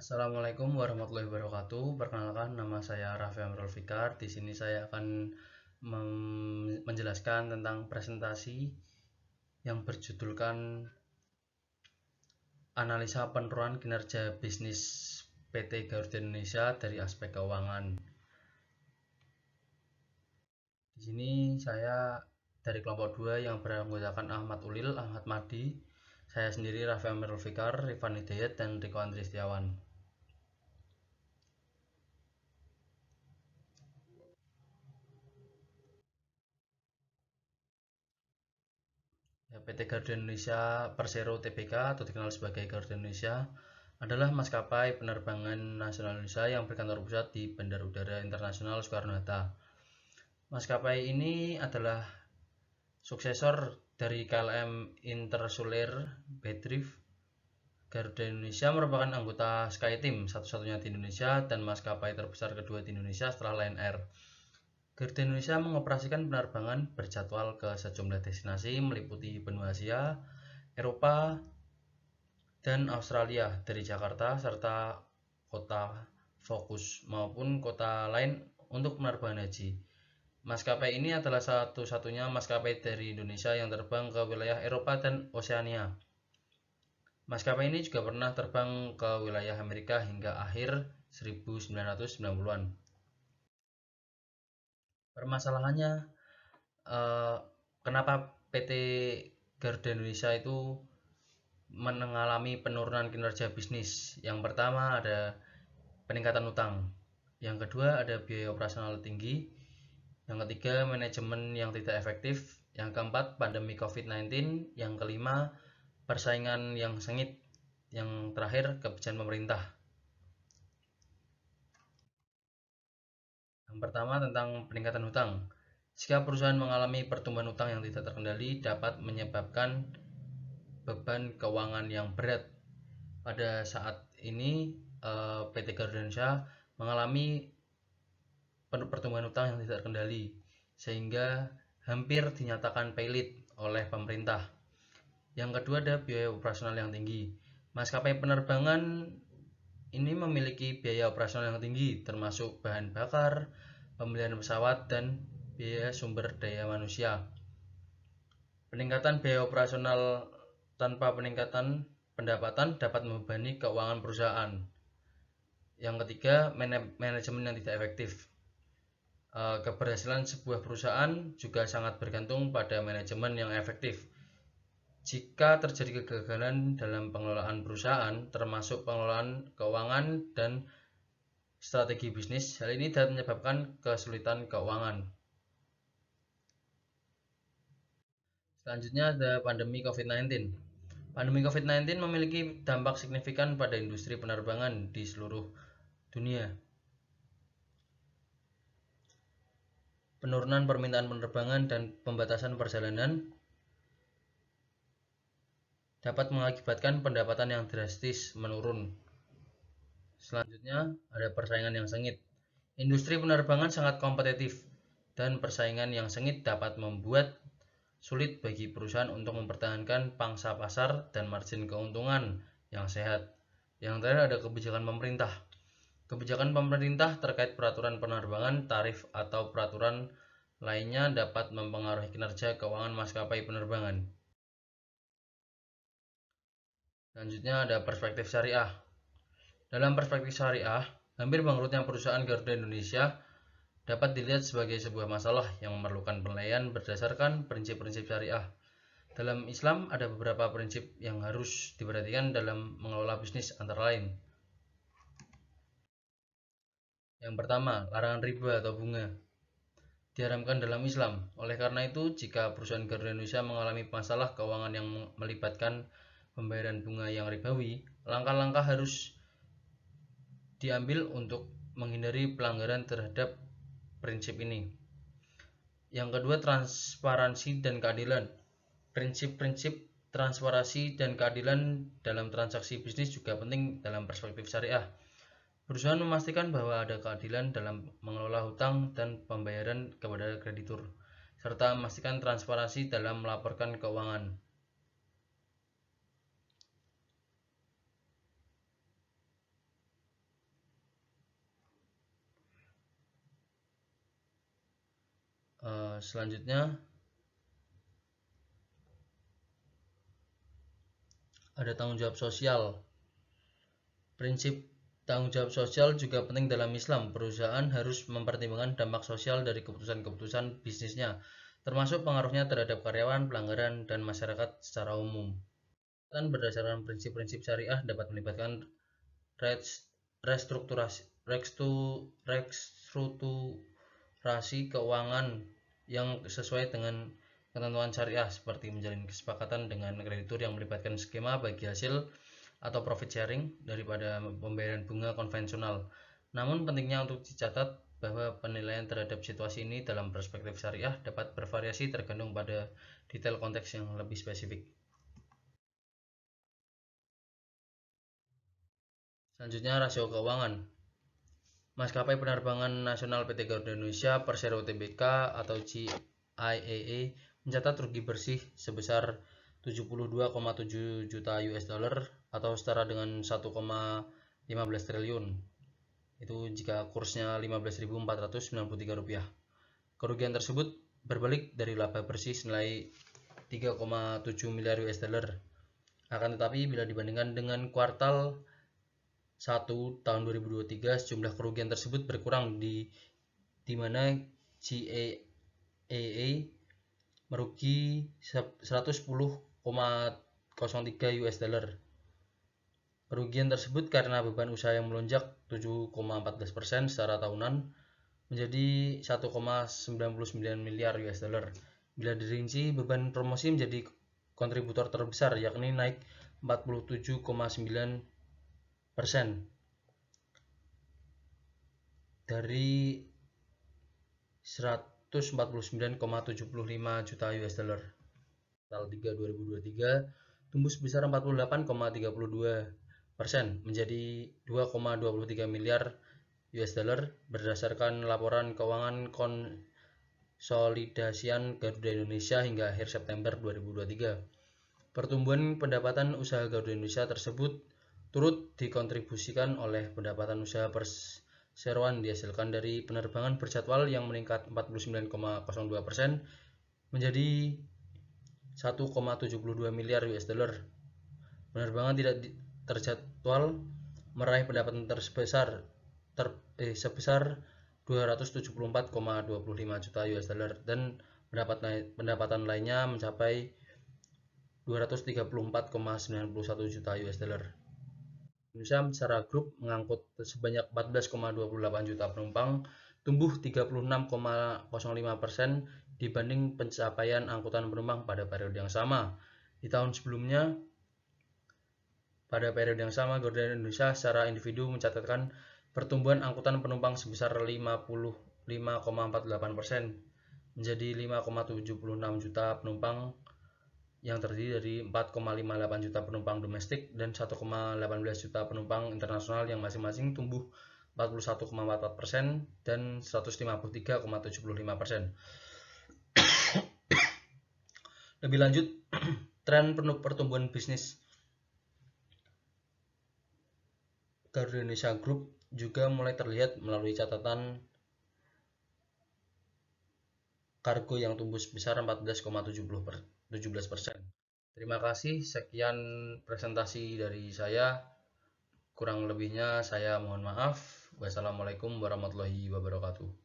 Assalamualaikum warahmatullahi wabarakatuh. Perkenalkan, nama saya Raffi Amrul Fikar. Di sini saya akan menjelaskan tentang presentasi yang berjudulkan Analisa Penurunan Kinerja Bisnis PT Garuda Indonesia dari Aspek Keuangan. Di sini saya dari kelompok 2 yang beranggotakan Ahmad Ulil, Ahmad Mahdi, saya sendiri Raffi Amrul Fikar, Rifan Hidayat, dan Riko Andri Setiawan. PT Garuda Indonesia Persero Tbk atau dikenal sebagai Garuda Indonesia adalah maskapai penerbangan nasional Indonesia yang berkantor pusat di Bandara Udara Internasional Soekarno-Hatta. Maskapai ini adalah suksesor dari KLM Intersular Bedrift. Garuda Indonesia merupakan anggota SkyTeam satu-satunya di Indonesia dan maskapai terbesar kedua di Indonesia setelah Lion Air. Garuda Indonesia mengoperasikan penerbangan berjadwal ke sejumlah destinasi meliputi benua Asia, Eropa, dan Australia dari Jakarta serta kota fokus maupun kota lain untuk penerbangan haji. Maskapai ini adalah satu-satunya maskapai dari Indonesia yang terbang ke wilayah Eropa dan Oseania. Maskapai ini juga pernah terbang ke wilayah Amerika hingga akhir 1990-an. Permasalahannya, kenapa PT Garuda Indonesia itu mengalami penurunan kinerja bisnis? Yang pertama ada peningkatan utang, yang kedua ada biaya operasional tinggi, yang ketiga manajemen yang tidak efektif, yang keempat pandemi COVID-19, yang kelima persaingan yang sengit, yang terakhir kebijakan pemerintah. Yang pertama tentang peningkatan hutang. Jika perusahaan mengalami pertumbuhan hutang yang tidak terkendali dapat menyebabkan beban keuangan yang berat. Pada saat ini PT Garuda Indonesia mengalami pertumbuhan hutang yang tidak terkendali sehingga hampir dinyatakan pailit oleh pemerintah. Yang kedua ada biaya operasional yang tinggi. Maskapai penerbangan ini memiliki biaya operasional yang tinggi termasuk bahan bakar, pembelian pesawat, dan biaya sumber daya manusia. Peningkatan biaya operasional tanpa peningkatan pendapatan dapat membebani keuangan perusahaan. Yang ketiga, manajemen yang tidak efektif. Keberhasilan sebuah perusahaan juga sangat bergantung pada manajemen yang efektif. Jika terjadi kegagalan dalam pengelolaan perusahaan, termasuk pengelolaan keuangan dan strategi bisnis, hal ini dapat menyebabkan kesulitan keuangan. Selanjutnya ada pandemi COVID-19. Pandemi COVID-19 memiliki dampak signifikan pada industri penerbangan di seluruh dunia. Penurunan permintaan penerbangan dan pembatasan perjalanan dapat mengakibatkan pendapatan yang drastis menurun. Selanjutnya ada persaingan yang sengit. Industri penerbangan sangat kompetitif dan persaingan yang sengit dapat membuat sulit bagi perusahaan untuk mempertahankan pangsa pasar dan margin keuntungan yang sehat. Yang terakhir ada kebijakan pemerintah. Kebijakan pemerintah terkait peraturan penerbangan, tarif, atau peraturan lainnya dapat mempengaruhi kinerja keuangan maskapai penerbangan. Selanjutnya ada perspektif syariah. Dalam perspektif syariah, hampir bangkrutnya perusahaan Garuda Indonesia dapat dilihat sebagai sebuah masalah yang memerlukan penilaian berdasarkan prinsip-prinsip syariah. Dalam Islam ada beberapa prinsip yang harus diperhatikan dalam mengelola bisnis antara lain. Yang pertama, larangan riba atau bunga diharamkan dalam Islam. Oleh karena itu, jika perusahaan Garuda Indonesia mengalami masalah keuangan yang melibatkan pembayaran bunga yang ribawi, langkah-langkah harus diambil untuk menghindari pelanggaran terhadap prinsip ini. Yang kedua, transparansi dan keadilan. Prinsip-prinsip transparansi dan keadilan dalam transaksi bisnis juga penting dalam perspektif syariah. Perusahaan memastikan bahwa ada keadilan dalam mengelola hutang dan pembayaran kepada kreditur, serta memastikan transparansi dalam melaporkan keuangan. Selanjutnya ada tanggung jawab sosial. Prinsip tanggung jawab sosial juga penting dalam Islam. Perusahaan harus mempertimbangkan dampak sosial dari keputusan-keputusan bisnisnya, termasuk pengaruhnya terhadap karyawan, pelanggan, dan masyarakat secara umum. Dan berdasarkan prinsip-prinsip syariah dapat melibatkan restrukturasi keuangan yang sesuai dengan ketentuan syariah, seperti menjalin kesepakatan dengan kreditur yang melibatkan skema bagi hasil atau profit sharing daripada pembayaran bunga konvensional. Namun pentingnya untuk dicatat bahwa penilaian terhadap situasi ini dalam perspektif syariah dapat bervariasi tergantung pada detail konteks yang lebih spesifik. Selanjutnya, rasio keuangan. Maskapai Penerbangan Nasional PT Garuda Indonesia Persero Tbk atau GIAA mencatat rugi bersih sebesar 72,7 juta US dollar atau setara dengan 1,15 triliun. Itu jika kursnya 15.493 rupiah. Kerugian tersebut berbalik dari laba bersih senilai 3,7 miliar US dollar. Akan tetapi bila dibandingkan dengan kuartal 1 tahun 2023, sejumlah kerugian tersebut berkurang di mana GAAA merugi 110,03 US dollar. Kerugian tersebut karena beban usaha yang melonjak 7,14% secara tahunan menjadi 1,99 miliar US dollar. Bila dirinci, beban promosi menjadi kontributor terbesar, yakni naik 47,9% dari 149,75 juta US dollar. Tanggal 3 2023 tumbuh sebesar 48,32% menjadi 2,23 miliar US dollar berdasarkan laporan keuangan konsolidasian Garuda Indonesia hingga akhir September 2023. Pertumbuhan pendapatan usaha Garuda Indonesia tersebut turut dikontribusikan oleh pendapatan usaha perseroan dihasilkan dari penerbangan berjadwal yang meningkat 49,02% menjadi 1,72 miliar US dollar. Penerbangan tidak terjadwal meraih pendapatan sebesar 274,25 juta US dollar dan pendapatan lainnya mencapai 234,91 juta US dollar. Indonesia secara grup mengangkut sebanyak 14,28 juta penumpang, tumbuh 36,05% dibanding pencapaian angkutan penumpang pada periode yang sama. Di tahun sebelumnya, pada periode yang sama, Garuda Indonesia secara individu mencatatkan pertumbuhan angkutan penumpang sebesar 55,48% menjadi 5,76 juta penumpang yang terdiri dari 4,58 juta penumpang domestik dan 1,18 juta penumpang internasional yang masing-masing tumbuh 41,44% dan 153,75%. Lebih lanjut, tren pertumbuhan bisnis Garuda Indonesia Group juga mulai terlihat melalui catatan kargo yang tumbuh sebesar 14,17%. Terima kasih, sekian presentasi dari saya. Kurang lebihnya saya mohon maaf. Wassalamualaikum warahmatullahi wabarakatuh.